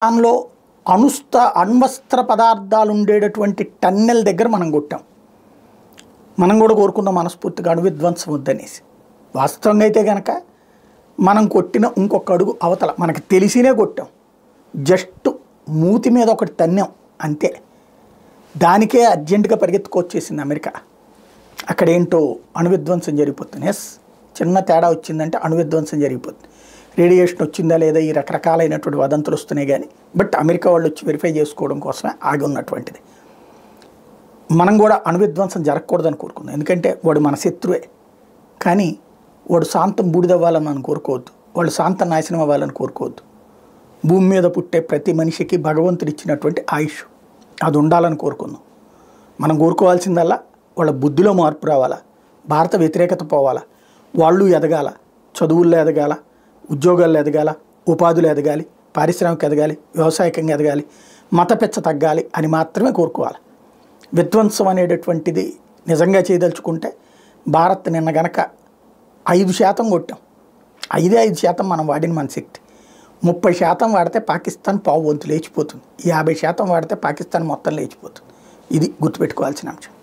దానిలో అణ్వస్త్ర పదార్థాలు ఉండేటటువంటి టన్నెల్ దగ్గర మనం కొట్టాం. మనం కూడా కోరుకున్నాం మనస్ఫూర్తిగా అణు విధ్వంసం వద్దనేసి. వాస్తవంగా అయితే కనుక మనం కొట్టిన ఇంకొక అడుగు అవతల మనకు తెలిసినే కొట్టాం. జస్ట్ మూతి మీద ఒకటి తన్నాం అంతే. దానికే అర్జెంటుగా పరిగెత్తుకొచ్చేసింది అమెరికా. అక్కడేంటో అణు విధ్వంసం జరిగిపోతుంది. ఎస్, చిన్న తేడా వచ్చిందంటే అణు విధ్వంసం జరిగిపోతుంది. రేడియేషన్ వచ్చిందా లేదా ఈ రకరకాలైనటువంటి వదంతులు వస్తున్నాయి కానీ బట్ అమెరికా వాళ్ళు వచ్చి వెరిఫై చేసుకోవడం కోసమే ఆగి ఉన్నటువంటిది. మనం కూడా అణు విధ్వంసం జరగకూడదని కోరుకుందాం. ఎందుకంటే వాడు మన శత్రువే. కానీ వాడు శాంతం బూడిదవ్వాలని మనం కోరుకోవద్దు. వాళ్ళు శాంతం నాశనం అవ్వాలని కోరుకోవద్దు. భూమి మీద పుట్టే ప్రతి మనిషికి భగవంతుడు ఇచ్చినటువంటి ఆయుష్ అది ఉండాలని కోరుకుందాం. మనం కోరుకోవాల్సిందల్లా వాళ్ళ బుద్ధిలో మార్పు రావాలా, భారత వ్యతిరేకత పోవాలా, వాళ్ళు ఎదగాల, చదువుల్లో ఎదగాల, ఉద్యోగాల్లో ఎదగాల, ఉపాధులు ఎదగాలి, పారిశ్రామిక ఎదగాలి, వ్యవసాయకంగా ఎదగాలి, మత పెచ్చ తగ్గాలి అని మాత్రమే కోరుకోవాలి. విధ్వంసం అనేటటువంటిది నిజంగా చేయదలుచుకుంటే భారత్ నిన్న గనక 5% కొట్టాం. 5% మనం వాడిన మన శక్తి. 30% వాడితే పాకిస్తాన్ పావు వంతు లేచిపోతుంది. 50% వాడితే పాకిస్తాన్ మొత్తం లేచిపోతుంది. ఇది గుర్తుపెట్టుకోవాల్సిన అంశం.